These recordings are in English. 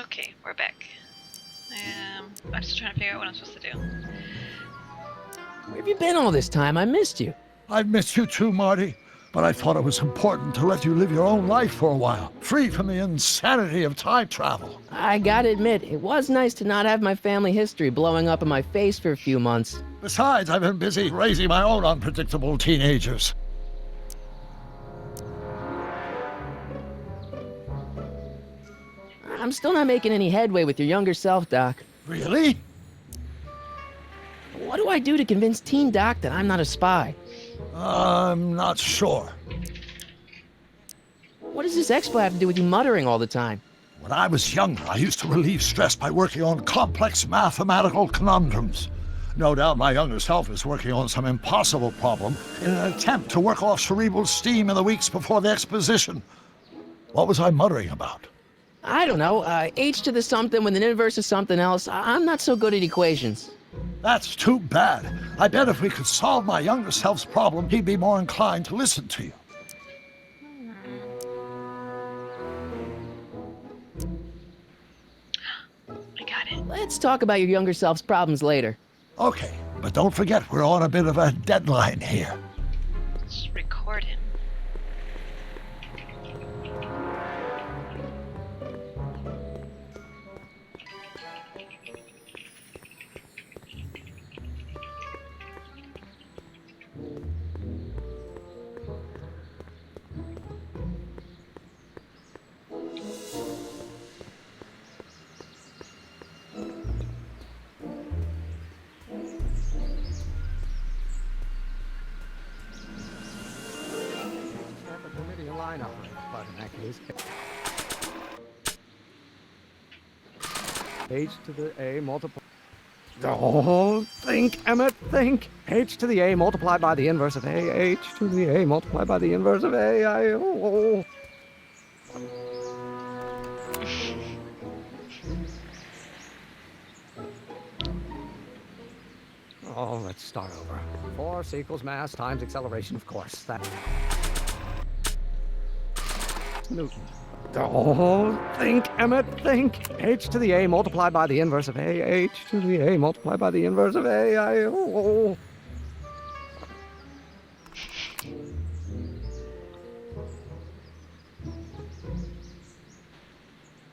Okay, we're back. I'm just trying to figure out what I'm supposed to do. Where have you been all this time? I missed you. I've missed you too, Marty. But I thought it was important to let you live your own life for a while, free from the insanity of time travel. I gotta admit, it was nice to not have my family history blowing up in my face for a few months. Besides, I've been busy raising my own unpredictable teenagers. I'm still not making any headway with your younger self, Doc. Really? What do I do to convince Teen Doc that I'm not a spy? I'm not sure. What does this expo have to do with you muttering all the time? When I was younger, I used to relieve stress by working on complex mathematical conundrums. No doubt my younger self is working on some impossible problem in an attempt to work off cerebral steam in the weeks before the exposition. What was I muttering about? I don't know, h to the something with an inverse of something else. I'm not so good at equations. That's too bad. I bet if we could solve my younger self's problem, he'd be more inclined to listen to you. I got it. Let's talk about your younger self's problems later. Okay, but don't forget we're on a bit of a deadline here. Let's record him. But in that case, h to the a multiplied. Don't think, Emmett, think. H to the a multiplied by the inverse of a. H to the a multiplied by the inverse of a. Oh, let's start over. Force equals mass times acceleration, of course. That. Newton. Don't think, Emmett, think. H to the a multiplied by the inverse of a. H to the a multiplied by the inverse of a.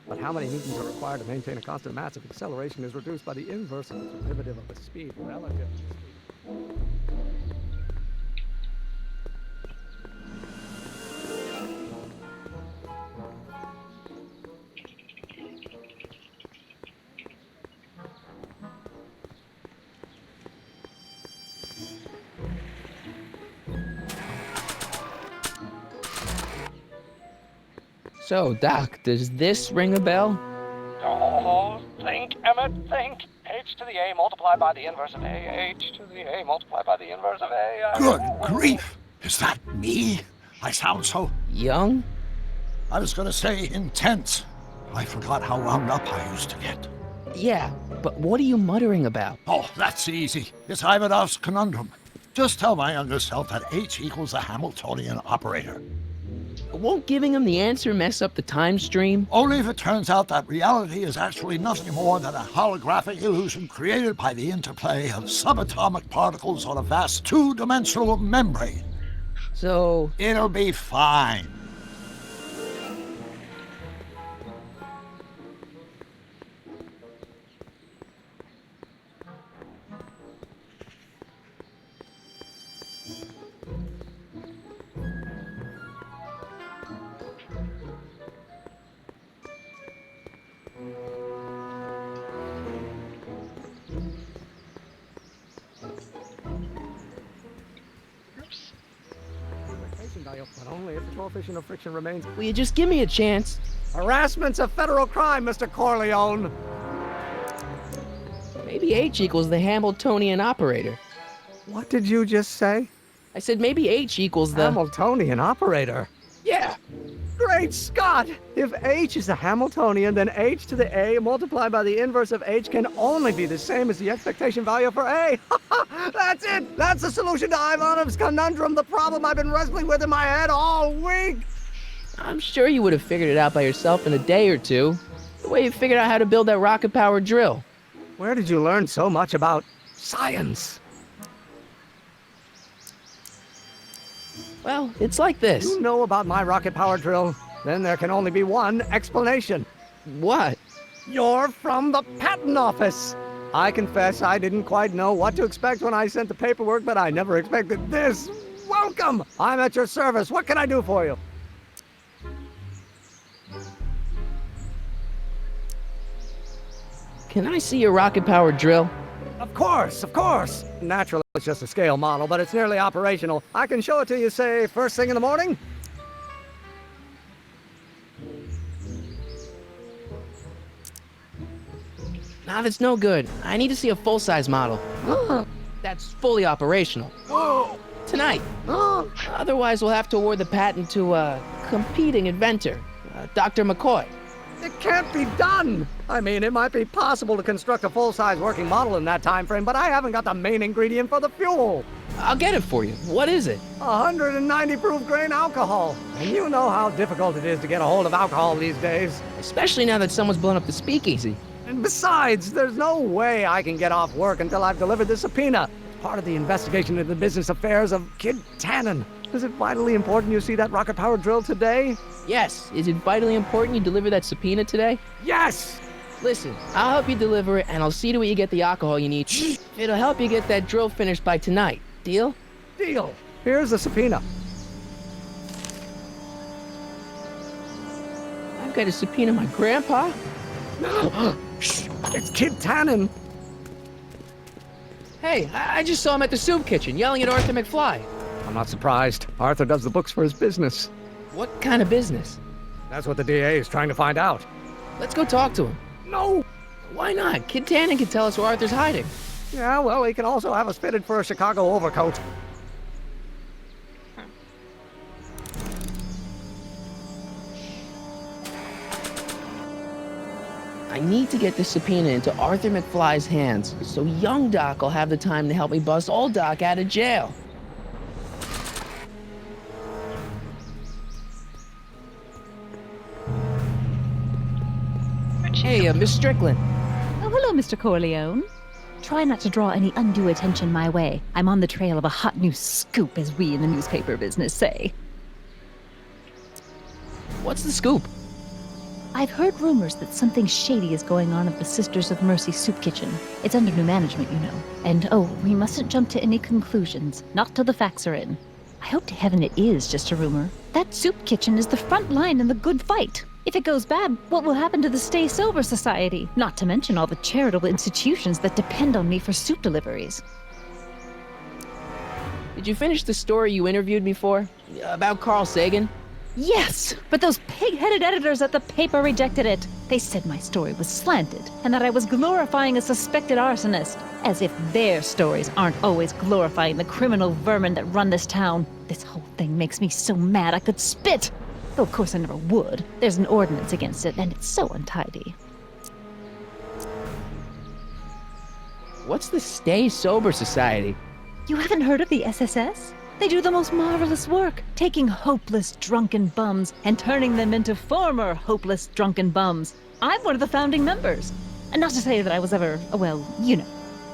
But how many newtons are required to maintain a constant mass if acceleration is reduced by the inverse of the derivative of the speed relative to the speed? So, Doc, does this ring a bell? Oh, think, Emmett, think. H to the a multiplied by the inverse of a. H to the a multiplied by the inverse of a. Good grief! Is that me? I sound so... Young? I was gonna say intense. I forgot how wound up I used to get. Yeah, but what are you muttering about? Oh, that's easy. It's Ivanov's conundrum. Just tell my younger self that H equals the Hamiltonian operator. Won't giving him the answer mess up the time stream? Only if it turns out that reality is actually nothing more than a holographic illusion created by the interplay of subatomic particles on a vast two-dimensional membrane. So... It'll be fine. Oops. But only if the coefficient of friction remains. will you just give me a chance? Harassment's a federal crime, Mr. Corleone. Maybe H equals the Hamiltonian operator. What did you just say? I said maybe H equals the... Hamiltonian operator. Yeah! Great Scott! If H is a Hamiltonian, then H to the A multiplied by the inverse of H can only be the same as the expectation value for A. That's it! That's the solution to Ivanov's conundrum, the problem I've been wrestling with in my head all week! I'm sure you would have figured it out by yourself in a day or two. The way you figured out how to build that rocket-powered drill. Where did you learn so much about science? Well, it's like this. You know about my rocket-powered drill? Then there can only be one explanation. What? You're from the patent office. I confess I didn't quite know what to expect when I sent the paperwork, but I never expected this. Welcome! I'm at your service. What can I do for you? Can I see your rocket-powered drill? Of course, of course. Naturally, it's just a scale model, but it's nearly operational. I can show it to you, say, first thing in the morning. Nah, that's no good. I need to see a full-size model. That's fully operational. Tonight. Otherwise, we'll have to award the patent to a competing inventor, Dr. McCoy. It can't be done! I mean, it might be possible to construct a full-size working model in that time frame, but I haven't got the main ingredient for the fuel. I'll get it for you. What is it? 190 proof grain alcohol. And you know how difficult it is to get a hold of alcohol these days. Especially now that someone's blown up the speakeasy. And besides, there's no way I can get off work until I've delivered the subpoena. It's part of the investigation into the business affairs of Kid Tannen. Is it vitally important you see that rocket-powered drill today? Yes. Is it vitally important you deliver that subpoena today? Yes! Listen, I'll help you deliver it, and I'll see to it you get the alcohol you need. It'll help you get that drill finished by tonight. Deal? Deal. Here's the subpoena. I've got to subpoena my grandpa? It's Kid Tannen. Hey, I just saw him at the soup kitchen, yelling at Arthur McFly. I'm not surprised. Arthur does the books for his business. What kind of business? That's what the DA is trying to find out. Let's go talk to him. No! Why not? Kid Tannen can tell us where Arthur's hiding. Yeah, well, he can also have us fitted for a Chicago overcoat. I need to get this subpoena into Arthur McFly's hands, so young Doc will have the time to help me bust old Doc out of jail. Hey, Miss Strickland. Oh, hello, Mr. Corleone. Try not to draw any undue attention my way. I'm on the trail of a hot new scoop, as we in the newspaper business say. What's the scoop? I've heard rumors that something shady is going on at the Sisters of Mercy soup kitchen. It's under new management, you know. And oh, we mustn't jump to any conclusions, not till the facts are in. I hope to heaven it is just a rumor. That soup kitchen is the front line in the good fight. If it goes bad, what will happen to the Stay Sober Society? Not to mention all the charitable institutions that depend on me for soup deliveries. Did you finish the story you interviewed me for? About Carl Sagan? Yes, but those pig-headed editors at the paper rejected it. They said my story was slanted, and that I was glorifying a suspected arsonist. As if their stories aren't always glorifying the criminal vermin that run this town. This whole thing makes me so mad I could spit. Though of course I never would. There's an ordinance against it, and it's so untidy. What's the Stay Sober Society? You haven't heard of the SSS? They do the most marvelous work, taking hopeless drunken bums and turning them into former hopeless drunken bums. I'm one of the founding members. And not to say that I was ever, well, you know.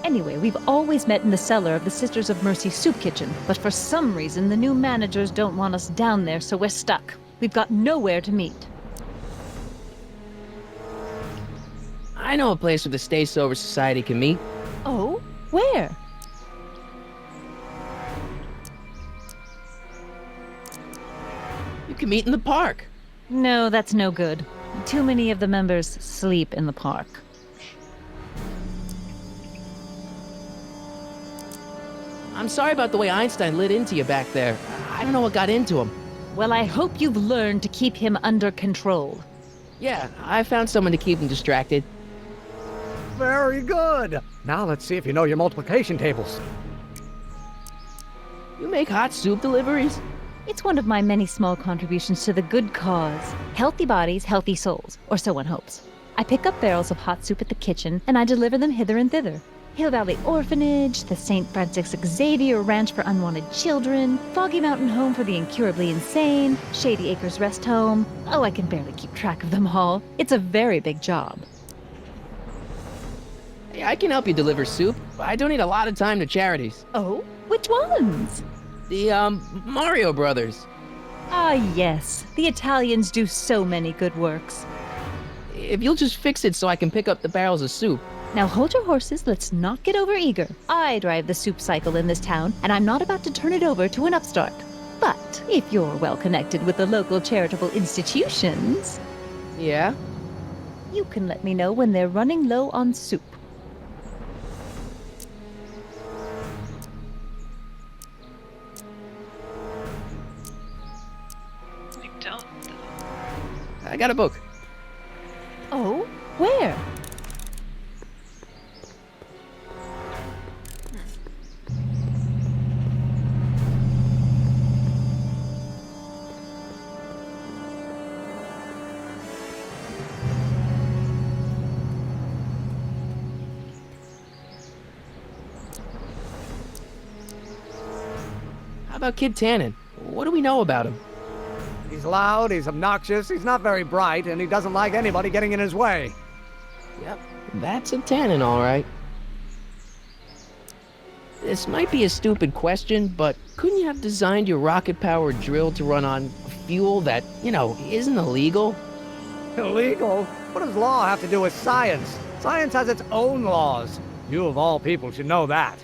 Anyway, we've always met in the cellar of the Sisters of Mercy soup kitchen, but for some reason the new managers don't want us down there, so we're stuck. We've got nowhere to meet. I know a place where the Stay Sober Society can meet. Oh? Where? You can meet in the park. No, that's no good. Too many of the members sleep in the park. I'm sorry about the way Einstein lit into you back there. I don't know what got into him. Well, I hope you've learned to keep him under control. Yeah, I found someone to keep him distracted. Very good. Now let's see if you know your multiplication tables. You make hot soup deliveries? It's one of my many small contributions to the good cause. Healthy bodies, healthy souls, or so one hopes. I pick up barrels of hot soup at the kitchen, and I deliver them hither and thither. Hill Valley Orphanage, the St. Francis Xavier Ranch for Unwanted Children, Foggy Mountain Home for the Incurably Insane, Shady Acres Rest Home. Oh, I can barely keep track of them all. It's a very big job. Hey, I can help you deliver soup. I donate a lot of time to charities. Oh, which ones? The, Mario Brothers. Ah, yes. The Italians do so many good works. If you'll just fix it so I can pick up the barrels of soup. Now hold your horses, let's not get overeager. I drive the soup cycle in this town, and I'm not about to turn it over to an upstart. But if you're well connected with the local charitable institutions, Yeah? you can let me know when they're running low on soup. I don't. I got a book. Oh, where? How about Kid Tannen? What do we know about him? He's loud, he's obnoxious, he's not very bright, and he doesn't like anybody getting in his way. Yep, that's a Tannen, all right. This might be a stupid question, but couldn't you have designed your rocket-powered drill to run on fuel that, isn't illegal? Illegal? What does law have to do with science? Science has its own laws. You of all people should know that.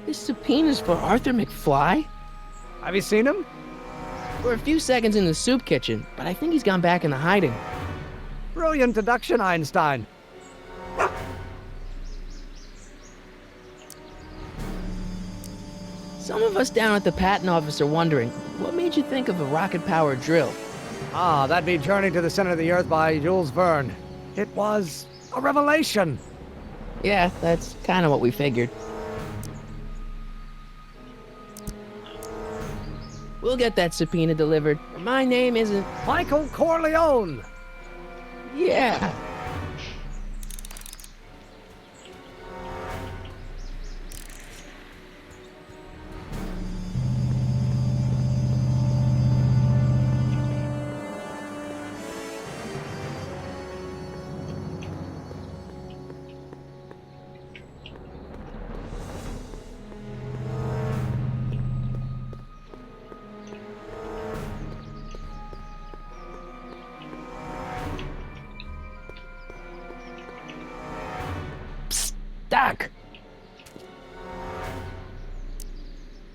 This subpoena's for Arthur McFly? Have you seen him? For a few seconds in the soup kitchen, but I think he's gone back into hiding. Brilliant deduction, Einstein. Some of us down at the patent office are wondering, what made you think of a rocket-powered drill? Ah, that'd be Journey to the Center of the Earth by Jules Verne. It was a revelation. Yeah, that's kind of what we figured. We'll get that subpoena delivered. My name isn't... Michael Corleone! Yeah. Doc!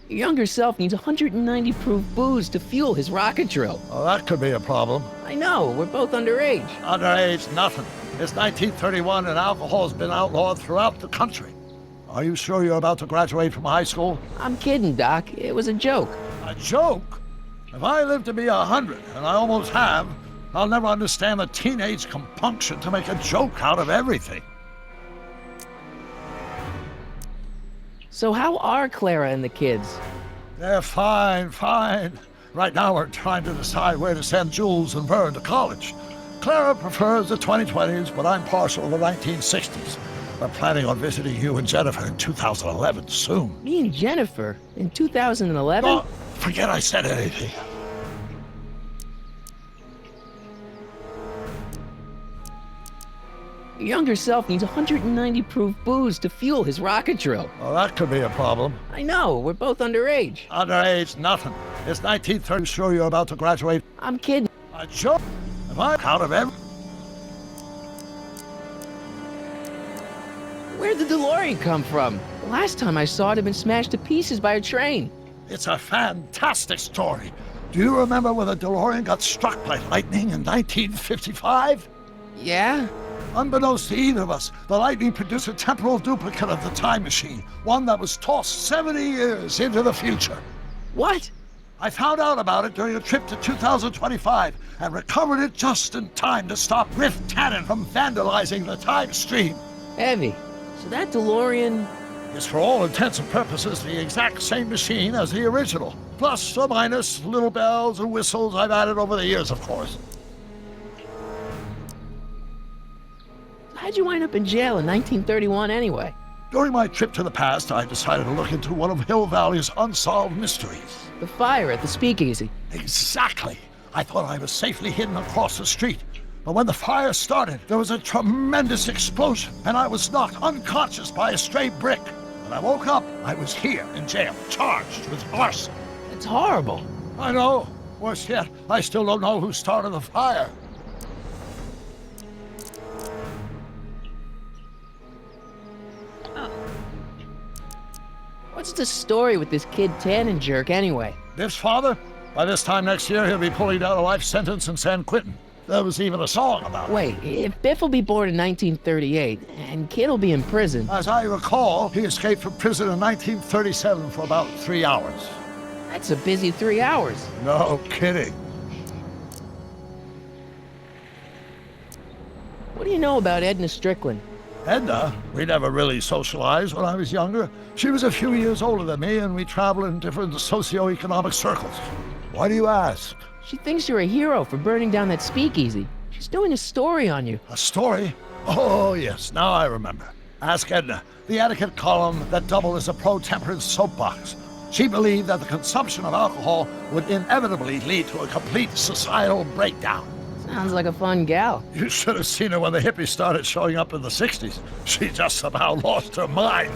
Your younger self needs 190 proof booze to fuel his rocket drill. Well, that could be a problem. I know, we're both underage. Underage, nothing. It's 1931 and alcohol's been outlawed throughout the country. Are you sure you're about to graduate from high school? I'm kidding, Doc. It was a joke. A joke? If I live to be 100, and I almost have, I'll never understand the teenage compunction to make a joke out of everything. So how are Clara and the kids? They're fine, fine. Right now we're trying to decide where to send Jules and Vern to college. Clara prefers the 2020s, but I'm partial to the 1960s. We're planning on visiting you and Jennifer in 2011 soon. Me and Jennifer? In 2011? Oh, forget I said anything. Your younger self needs 190 proof booze to fuel his rocket drill. Well, that could be a problem. I know, we're both underage. Underage, nothing. It's 1930. Sure you're about to graduate? I'm kidding. A joke? If I out of every... Where'd the DeLorean come from? The last time I saw it had been smashed to pieces by a train. It's a fantastic story. Do you remember when the DeLorean got struck by lightning in 1955? Yeah? Unbeknownst to either of us, the lightning produced a temporal duplicate of the time machine, one that was tossed 70 years into the future. What? I found out about it during a trip to 2025 and recovered it just in time to stop Riff Tannen from vandalizing the time stream. Heavy. So that DeLorean... It's for all intents and purposes the exact same machine as the original. Plus or minus little bells and whistles I've added over the years, of course. How'd you wind up in jail in 1931 anyway? During my trip to the past, I decided to look into one of Hill Valley's unsolved mysteries. The fire at the speakeasy. Exactly. I thought I was safely hidden across the street. But when the fire started, there was a tremendous explosion, and I was knocked unconscious by a stray brick. When I woke up, I was here in jail, charged with arson. It's horrible. I know. Worse yet, I still don't know who started the fire. Oh, What's the story with this kid Tannenjerk anyway? Biff's father? By this time next year, he'll be pulling down a life sentence in San Quentin. There was even a song about it. Wait, if Biff will be born in 1938, and Kid will be in prison, As I recall, he escaped from prison in 1937 for about 3 hours. that's a busy 3 hours. No kidding. What do you know about Edna Strickland? Edna, we never really socialized when I was younger. She was a few years older than me, and we traveled in different socioeconomic circles. Why do you ask? She thinks you're a hero for burning down that speakeasy. She's doing a story on you. A story? Oh, yes, now I remember. Ask Edna, the etiquette column that doubled as a pro-temperance soapbox. She believed that the consumption of alcohol would inevitably lead to a complete societal breakdown. Sounds like a fun gal. You should have seen her when the hippies started showing up in the 60s. She just about lost her mind.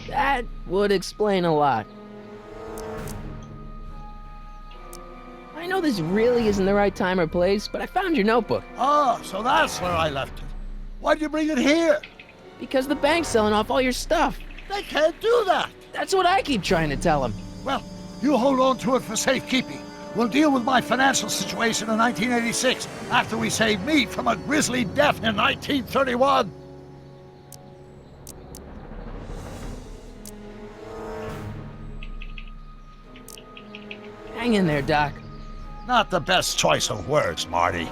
That would explain a lot. I know this really isn't the right time or place, but I found your notebook. Ah, so that's where I left it. Why'd you bring it here? Because the bank's selling off all your stuff. They can't do that. That's what I keep trying to tell them. Well, you hold on to it for safekeeping. We'll deal with my financial situation in 1986 after we save me from a grisly death in 1931. Hang in there, Doc. Not the best choice of words, Marty.